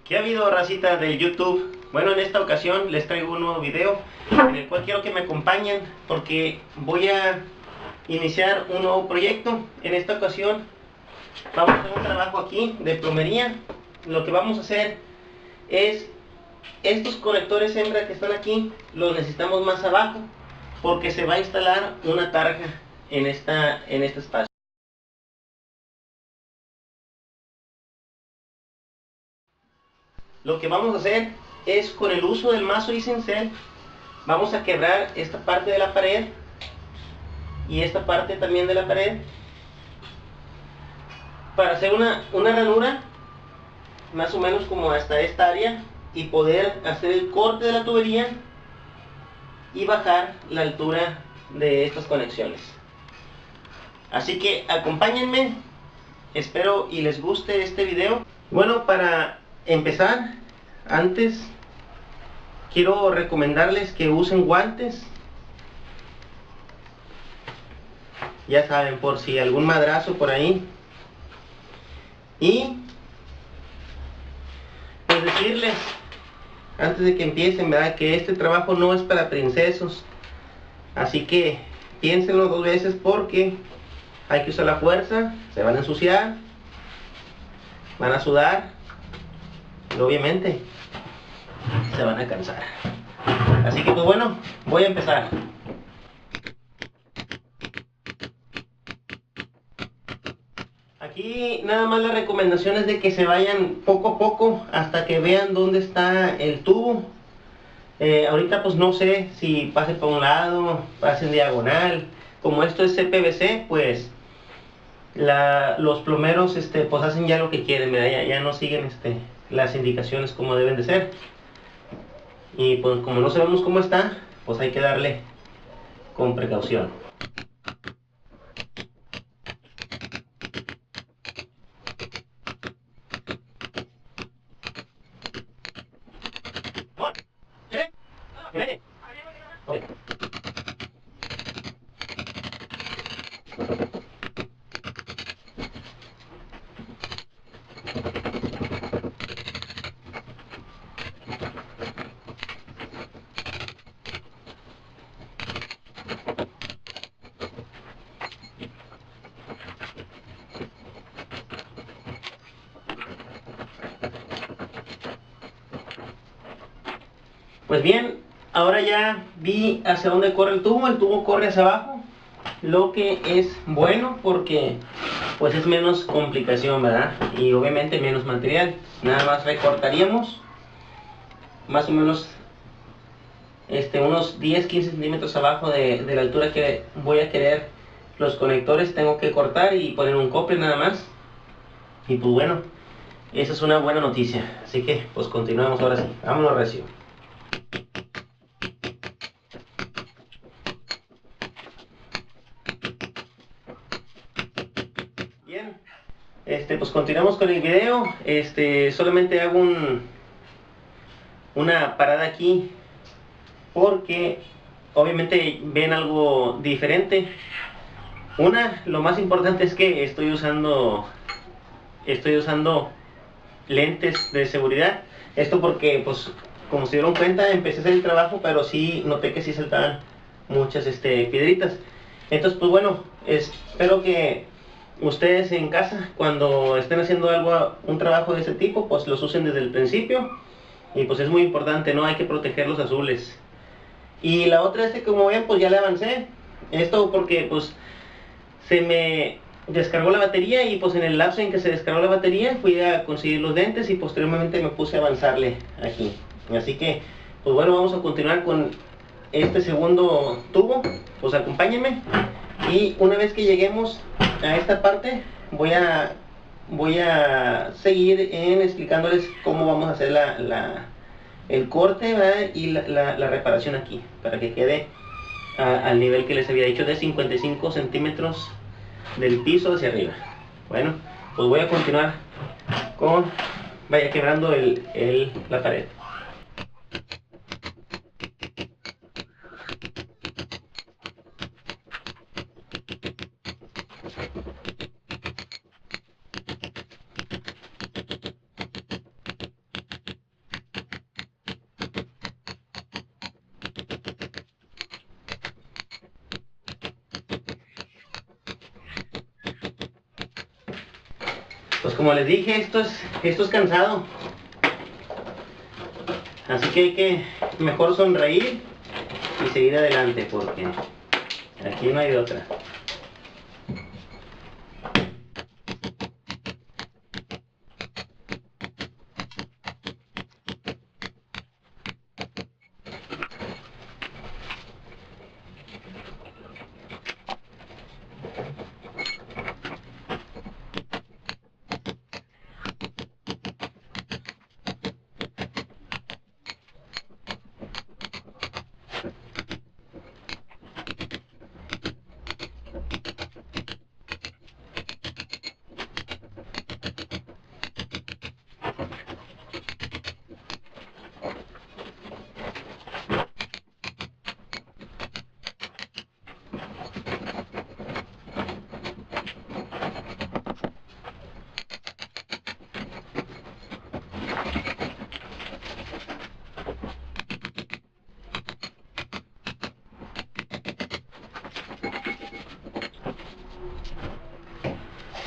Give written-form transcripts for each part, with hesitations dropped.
¿Qué ha habido, racita del YouTube? Bueno, en esta ocasión les traigo un nuevo video en el cual quiero que me acompañen porque voy a iniciar un nuevo proyecto. En esta ocasión vamos a hacer un trabajo aquí de plomería. Lo que vamos a hacer es estos conectores hembra que están aquí, los necesitamos más abajo porque se va a instalar una tarja en este espacio. Lo que vamos a hacer es, con el uso del mazo y cincel, vamos a quebrar esta parte de la pared y esta parte también de la pared para hacer una ranura más o menos como hasta esta área y poder hacer el corte de la tubería y bajar la altura de estas conexiones. Así que acompáñenme, espero y les guste este video. Bueno, para empezar, antes quiero recomendarles que usen guantes. Ya saben, por si algún madrazo por ahí. Y pues decirles, antes de que empiecen, ¿verdad?, que este trabajo no es para princesos. Así que piénsenlo dos veces porque hay que usar la fuerza, se van a ensuciar, van a sudar y obviamente se van a cansar. Así que pues bueno, voy a empezar. Aquí nada más la recomendación es de que se vayan poco a poco hasta que vean dónde está el tubo. Ahorita pues no sé si pase por un lado, pase en diagonal. Como esto es CPVC, pues los plomeros pues hacen ya lo que quieren, ya no siguen las indicaciones como deben de ser. Y pues como no sabemos cómo está, pues hay que darle con precaución. Pues bien, ahora ya vi hacia dónde corre el tubo corre hacia abajo, lo que es bueno porque pues es menos complicación, ¿verdad? Y obviamente menos material. Nada más recortaríamos más o menos unos 10-15 centímetros abajo de la altura que voy a querer los conectores. Tengo que cortar y poner un cople nada más. Y pues bueno, esa es una buena noticia. Así que pues continuamos ahora sí. Vámonos recio. Bien, pues continuamos con el video. Solamente hago una parada aquí porque obviamente ven algo diferente. Lo más importante es que estoy usando lentes de seguridad. Esto porque, pues, como se dieron cuenta, empecé a hacer el trabajo, pero sí noté que sí saltaban muchas piedritas. Entonces, pues bueno, espero que ustedes en casa, cuando estén haciendo un trabajo de ese tipo, pues los usen desde el principio. Y pues es muy importante, ¿no? Hay que proteger los azules. Y la otra es que, como ven, pues ya le avancé. Esto porque pues se me descargó la batería y pues en el lapso en que se descargó la batería fui a conseguir los lentes y posteriormente me puse a avanzarle aquí. Así que pues bueno, vamos a continuar con este segundo tubo. Pues acompáñenme y una vez que lleguemos a esta parte voy a seguir explicándoles cómo vamos a hacer el corte, ¿verdad?, y la reparación aquí para que quede al nivel que les había dicho de 55 centímetros del piso hacia arriba. Bueno, pues voy a continuar vaya quebrando la pared. Pues como les dije, esto es cansado. Así que hay que mejor sonreír y seguir adelante, porque aquí no hay de otra.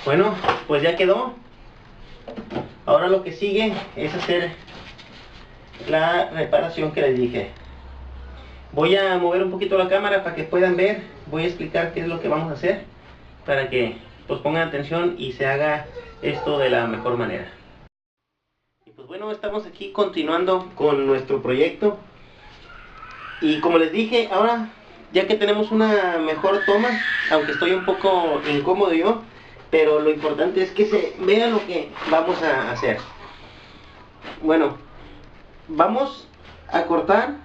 Bueno, pues ya quedó. Ahora lo que sigue es hacer la reparación que les dije. Voy a mover un poquito la cámara para que puedan ver. Voy a explicar qué es lo que vamos a hacer para que pues pongan atención y se haga esto de la mejor manera. Y pues bueno, estamos aquí continuando con nuestro proyecto. Y como les dije, ahora ya que tenemos una mejor toma, aunque estoy un poco incómodo yo, pero lo importante es que se vea lo que vamos a hacer. Bueno, vamos a cortar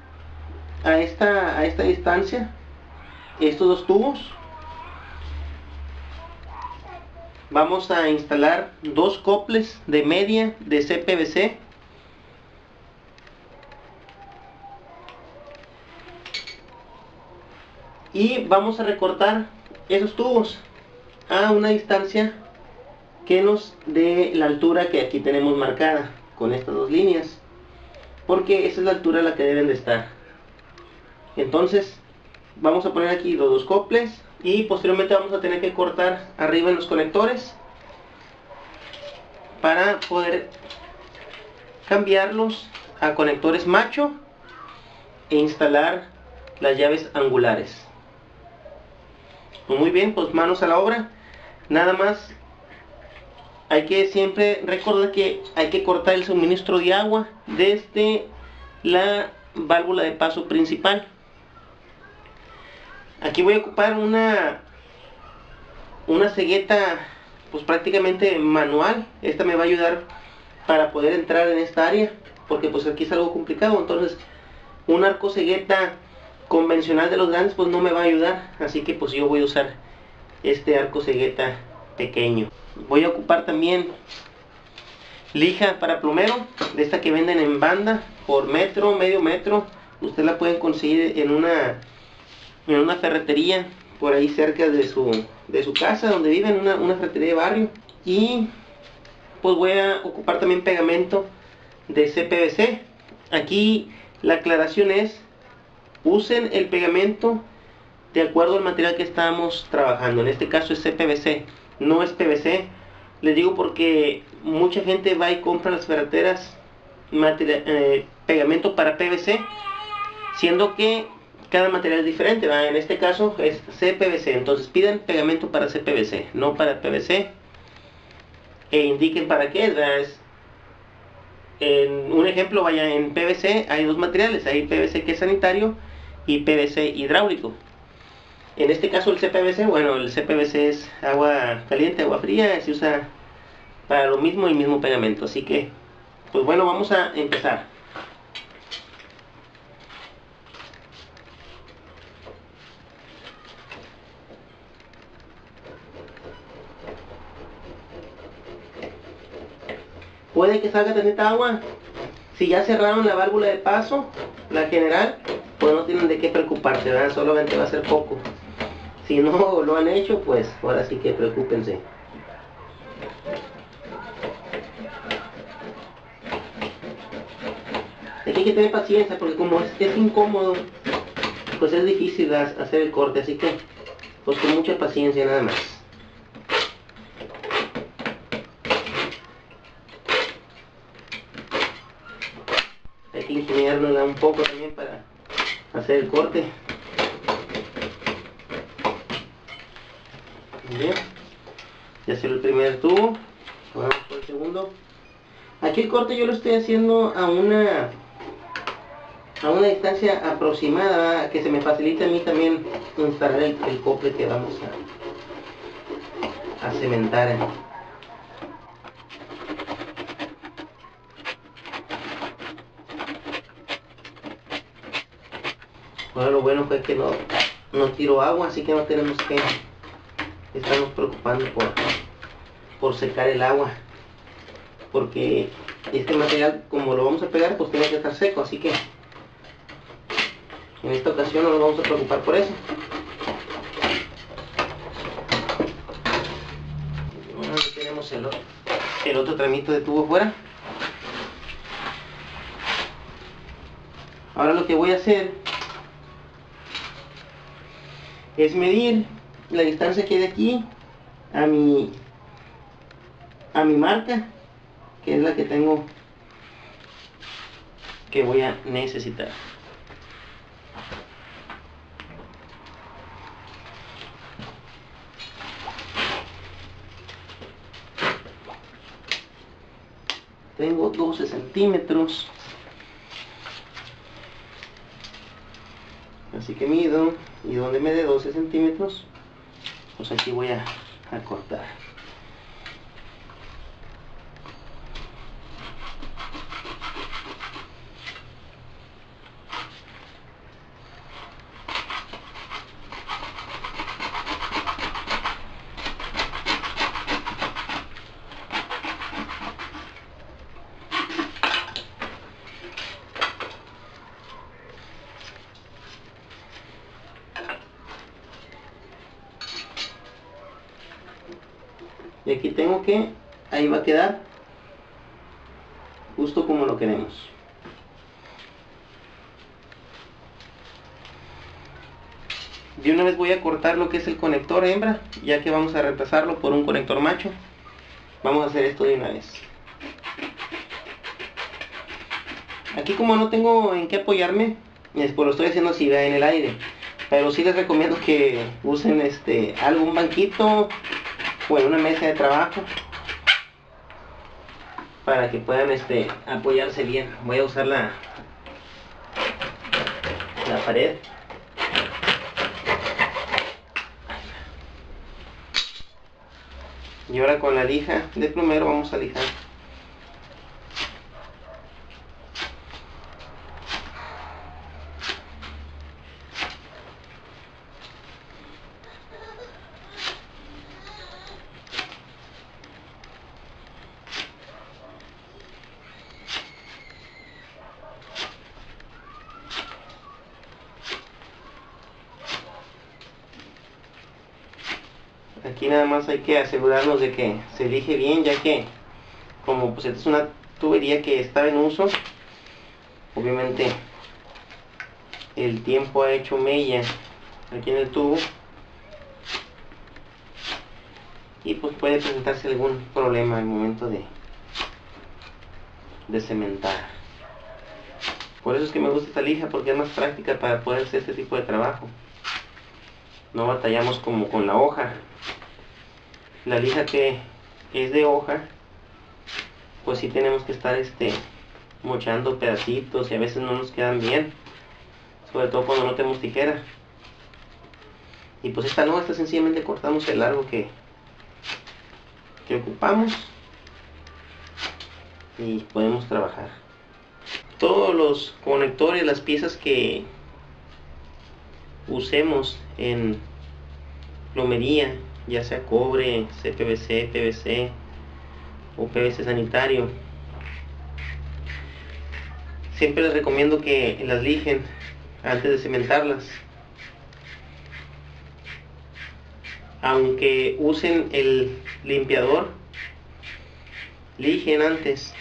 a esta distancia estos dos tubos. Vamos a instalar dos coples de media de CPVC. Y vamos a recortar esos tubos a una distancia que nos dé la altura que aquí tenemos marcada con estas dos líneas, porque esa es la altura a la que deben de estar. Entonces vamos a poner aquí los dos coples y posteriormente vamos a tener que cortar arriba en los conectores para poder cambiarlos a conectores macho e instalar las llaves angulares. Pues muy bien, pues manos a la obra. Nada más hay que siempre recordar que hay que cortar el suministro de agua desde la válvula de paso principal. Aquí voy a ocupar una cegueta pues prácticamente manual. Esta me va a ayudar para poder entrar en esta área, porque pues aquí es algo complicado. Entonces un arco cegueta convencional de los grandes pues no me va a ayudar, así que pues yo voy a usar este arco cegueta pequeño. Voy a ocupar también lija para plomero, de esta que venden en banda por metro, medio metro. Usted la pueden conseguir en una ferretería por ahí cerca de su casa donde viven, una ferretería de barrio. Y pues voy a ocupar también pegamento de CPVC. Aquí la aclaración es: usen el pegamento de acuerdo al material que estamos trabajando. En este caso es CPVC, no es PVC. Les digo porque mucha gente va y compra las ferreteras pegamento para PVC, siendo que cada material es diferente, ¿verdad? En este caso es CPVC, entonces pidan pegamento para CPVC, no para PVC, e indiquen para qué es, ¿verdad? En un ejemplo, vaya, en PVC hay dos materiales, hay PVC que es sanitario y PVC hidráulico. En este caso el CPVC, bueno, el CPVC es agua caliente, agua fría, se usa para lo mismo, el mismo pegamento. Así que, pues bueno, vamos a empezar. Puede que salga tantita agua. Si ya cerraron la válvula de paso, la general, pues no tienen de qué preocuparse, ¿verdad? Solamente va a ser poco. Si no lo han hecho, pues ahora sí que preocúpense. Aquí hay que tener paciencia, porque como es incómodo, pues es difícil hacer el corte, así que pues con mucha paciencia nada más. limpiárnosla un poco también para hacer el corte. Bien, ya salió el primer tubo, ahora vamos por el segundo. Aquí el corte yo lo estoy haciendo a una distancia aproximada, que se me facilite a mí también instalar el cofre que vamos a cementar. Ahora lo bueno fue que no tiró agua, así que no tenemos que estarnos preocupando por secar el agua, porque este material, como lo vamos a pegar, pues tiene que estar seco, así que en esta ocasión no nos vamos a preocupar por eso. Bueno, aquí tenemos el otro tramito de tubo fuera. Ahora lo que voy a hacer es medir la distancia que hay de aquí a mi marca, que es la que tengo, que voy a necesitar. Tengo 12 centímetros, así que mido, y donde me dé 12 centímetros, pues aquí voy a cortar. Y aquí tengo que, ahí va a quedar justo como lo queremos. De una vez voy a cortar lo que es el conector hembra, ya que vamos a reemplazarlo por un conector macho. Vamos a hacer esto de una vez. Aquí, como no tengo en qué apoyarme, pues lo estoy haciendo así en el aire, pero sí les recomiendo que usen algún banquito o en una mesa de trabajo para que puedan apoyarse bien. Voy a usar la pared. Y ahora con la lija de plumero vamos a lijar. Aquí nada más hay que asegurarnos de que se lije bien, ya que como pues esta es una tubería que estaba en uso, obviamente el tiempo ha hecho mella aquí en el tubo y pues puede presentarse algún problema al momento de cementar. Por eso es que me gusta esta lija, porque es más práctica para poder hacer este tipo de trabajo. No batallamos como con la hoja. La lija que es de hoja, pues sí tenemos que estar mochando pedacitos y a veces no nos quedan bien, sobre todo cuando no tenemos tijera. Y pues esta no, esta sencillamente cortamos el largo que ocupamos y podemos trabajar. Todos los conectores, las piezas que usemos en plomería, ya sea cobre, CPVC, PVC o PVC sanitario, siempre les recomiendo que las lijen antes de cementarlas. Aunque usen el limpiador, lijen antes.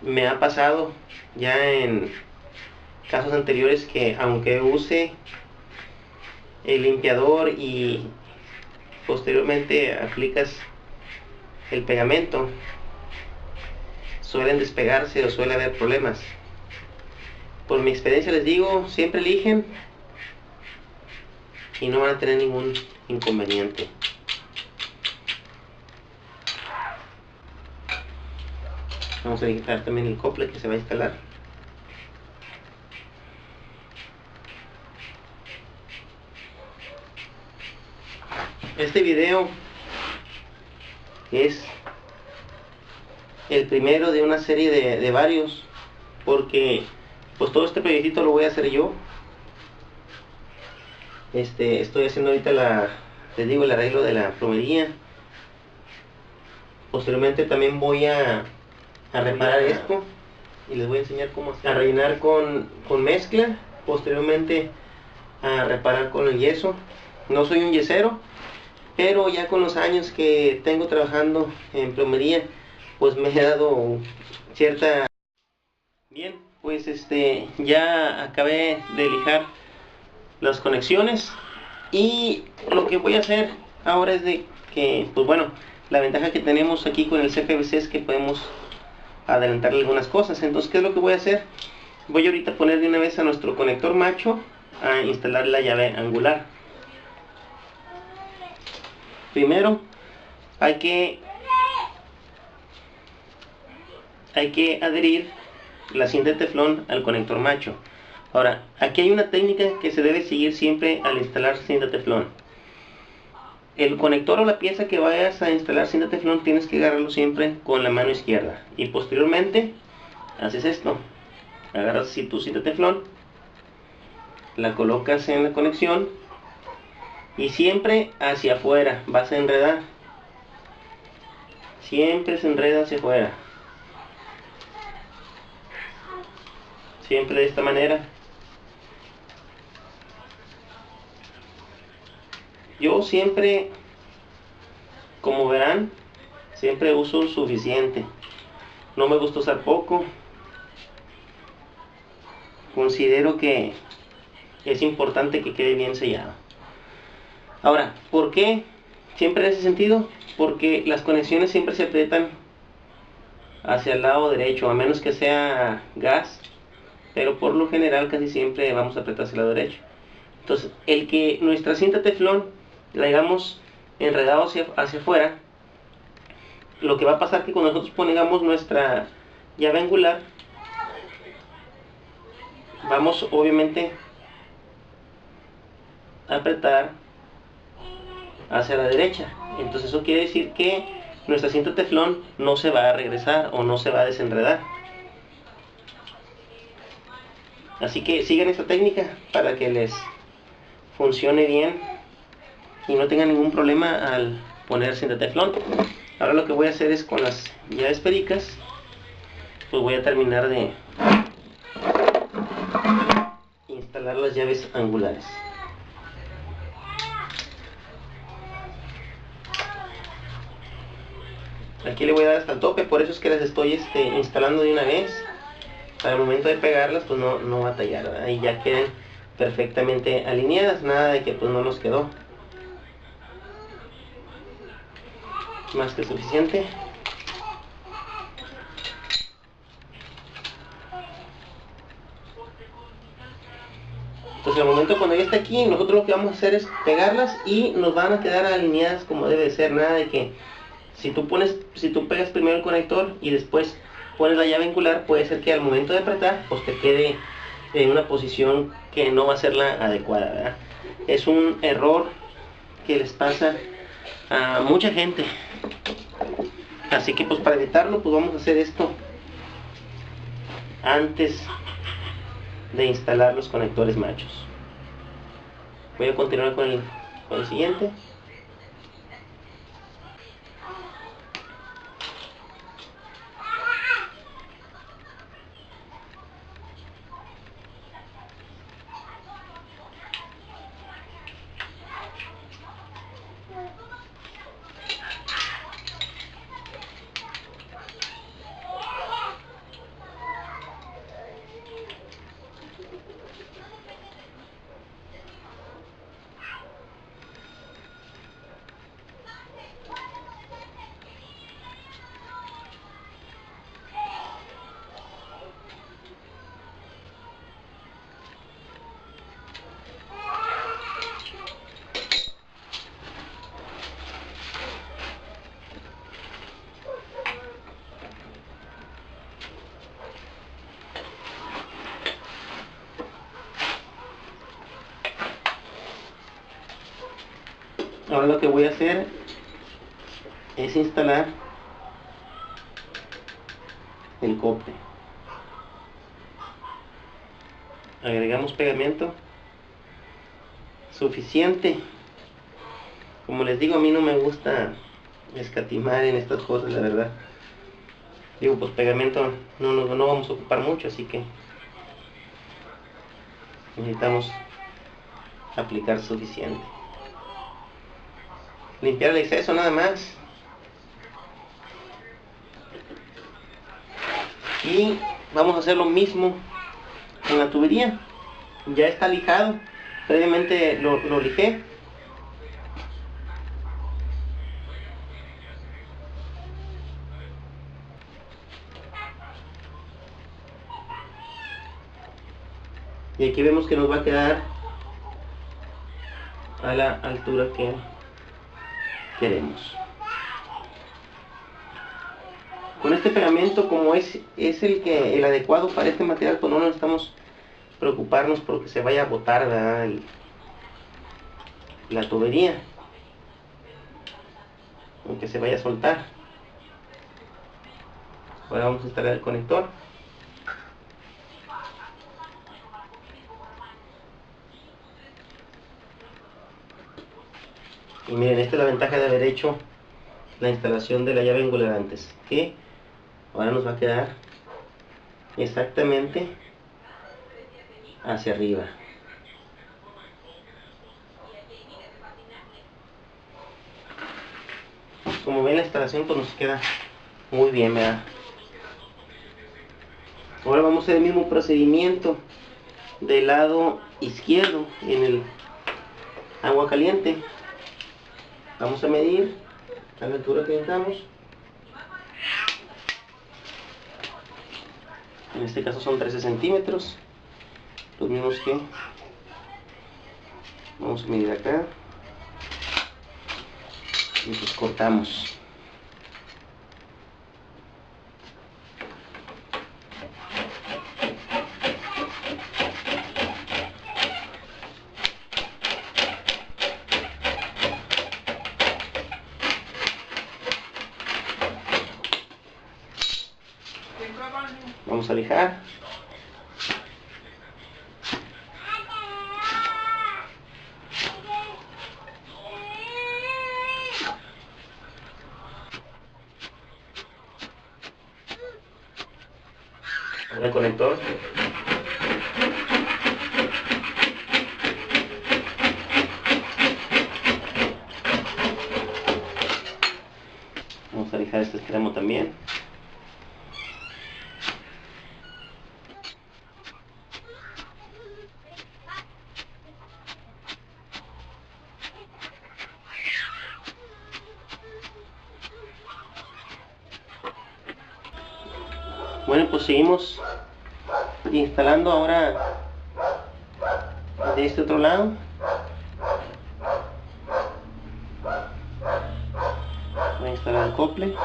Me ha pasado ya en casos anteriores que aunque use el limpiador y posteriormente aplicas el pegamento, suelen despegarse o suele haber problemas. Por mi experiencia les digo, siempre eligen y no van a tener ningún inconveniente. Vamos a quitar también el acople que se va a instalar. Este video es el primero de una serie de varios, porque pues todo este proyectito lo voy a hacer yo. Estoy haciendo ahorita les digo, el arreglo de la plomería. Posteriormente también voy a reparar esto y les voy a enseñar cómo hacer. A rellenar con mezcla, posteriormente a reparar con el yeso. No soy un yesero, pero ya con los años que tengo trabajando en plomería, pues me he dado cierta... Bien, pues ya acabé de lijar las conexiones, y lo que voy a hacer ahora es de que, pues bueno, la ventaja que tenemos aquí con el CPVC es que podemos adelantarle algunas cosas. Entonces, ¿qué es lo que voy a hacer? Voy ahorita a poner de una vez a nuestro conector macho a instalar la llave angular. Primero hay que adherir la cinta de teflón al conector macho. Ahora, aquí hay una técnica que se debe seguir siempre al instalar cinta de teflón. El conector o la pieza que vayas a instalar cinta de teflón tienes que agarrarlo siempre con la mano izquierda. Y posteriormente haces esto. Agarras así tu cinta de teflón, la colocas en la conexión y siempre hacia afuera vas a enredar. Siempre se enreda hacia afuera. Siempre de esta manera. Yo siempre, como verán, siempre uso suficiente. No me gusta usar poco. Considero que es importante que quede bien sellado. Ahora, ¿por qué siempre en ese sentido? Porque las conexiones siempre se aprietan hacia el lado derecho, a menos que sea gas, pero por lo general casi siempre vamos a apretar hacia el lado derecho. Entonces, el que nuestra cinta teflón la hayamos enredado hacia afuera, lo que va a pasar es que cuando nosotros pongamos nuestra llave angular, vamos obviamente a apretar hacia la derecha. Entonces eso quiere decir que nuestra cinta teflón no se va a regresar o no se va a desenredar. Así que sigan esta técnica para que les funcione bien y no tengan ningún problema al poner cinta teflón. Ahora lo que voy a hacer es con las llaves pericas, pues voy a terminar de instalar las llaves angulares. Aquí le voy a dar hasta el tope, por eso es que las estoy instalando de una vez. Para el momento de pegarlas, pues no batallar, ¿verdad? Y ya queden perfectamente alineadas, nada de que pues no nos quedó. Más que suficiente. Entonces al momento cuando ya está aquí, nosotros lo que vamos a hacer es pegarlas y nos van a quedar alineadas como debe de ser. Nada de que si tú pegas primero el conector y después pones la llave angular, puede ser que al momento de apretar pues te quede en una posición que no va a ser la adecuada, ¿verdad? Es un error que les pasa a mucha gente. Así que pues para evitarlo, pues vamos a hacer esto antes de instalar los conectores machos. Voy a continuar con el siguiente. Ahora lo que voy a hacer es instalar el cope. Agregamos pegamento suficiente. Como les digo, a mí no me gusta escatimar en estas cosas, la verdad. Digo, pues pegamento no vamos a ocupar mucho, así que necesitamos aplicar suficiente. Limpiar el exceso nada más. Y vamos a hacer lo mismo con la tubería. Ya está lijado, previamente lo lijé. Y aquí vemos que nos va a quedar a la altura que queremos. Con este pegamento, como es el adecuado para este material, pues no necesitamos preocuparnos porque se vaya a botar, ¿verdad?, la tubería, aunque se vaya a soltar. Ahora vamos a instalar el conector. Y miren, esta es la ventaja de haber hecho la instalación de la llave angular antes, que ahora nos va a quedar exactamente hacia arriba. Como ven, la instalación pues nos queda muy bien, ¿verdad? Ahora vamos a hacer el mismo procedimiento del lado izquierdo en el agua caliente. Vamos a medir a la altura que necesitamos. En este caso son 13 centímetros, los mismos que vamos a medir acá. Y pues cortamos. Vamos a lijar. El conector. Vamos a lijar este extremo también. Bueno, pues seguimos instalando ahora de este otro lado. Voy a instalar el acople.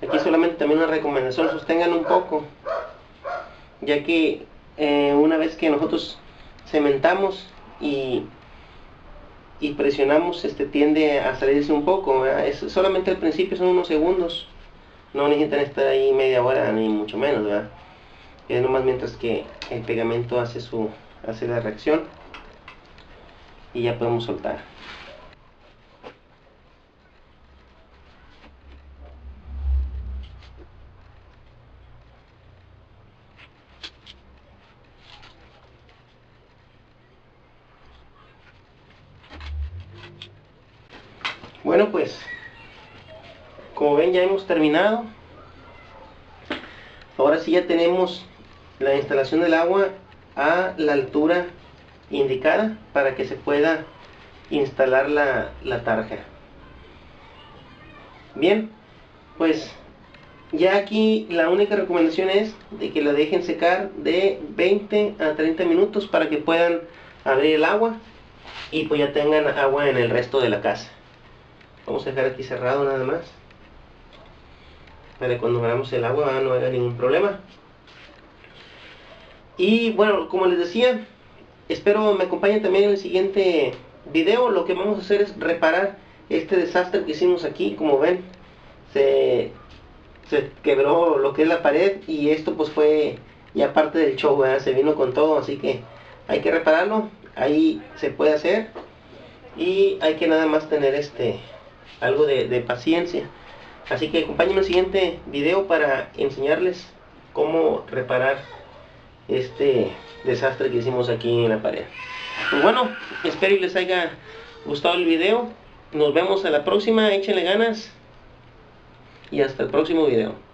Aquí solamente también una recomendación: sostengan un poco, ya que una vez que nosotros cementamos y presionamos, tiende a salirse un poco, ¿verdad? Es solamente al principio, son unos segundos, no necesitan estar ahí media hora ni mucho menos, ¿verdad? Es nomás mientras que el pegamento hace la reacción y ya podemos soltar. Bueno, pues como ven, ya hemos terminado. Ahora sí ya tenemos la instalación del agua a la altura indicada para que se pueda instalar la tarja. Bien, pues ya aquí la única recomendación es de que la dejen secar de 20 a 30 minutos para que puedan abrir el agua y pues ya tengan agua en el resto de la casa. Vamos a dejar aquí cerrado nada más para que cuando abramos el agua no haya ningún problema. Y bueno, como les decía, espero me acompañen también en el siguiente video. Lo que vamos a hacer es reparar este desastre que hicimos aquí. Como ven, se quebró lo que es la pared, y esto pues fue ya parte del show, ¿verdad? Se vino con todo, así que hay que repararlo. Ahí se puede hacer, y hay que nada más tener algo de paciencia. Así que acompáñenme en el siguiente video para enseñarles cómo reparar este desastre que hicimos aquí en la pared. Pues bueno, espero y les haya gustado el video. Nos vemos a la próxima, échenle ganas y hasta el próximo video.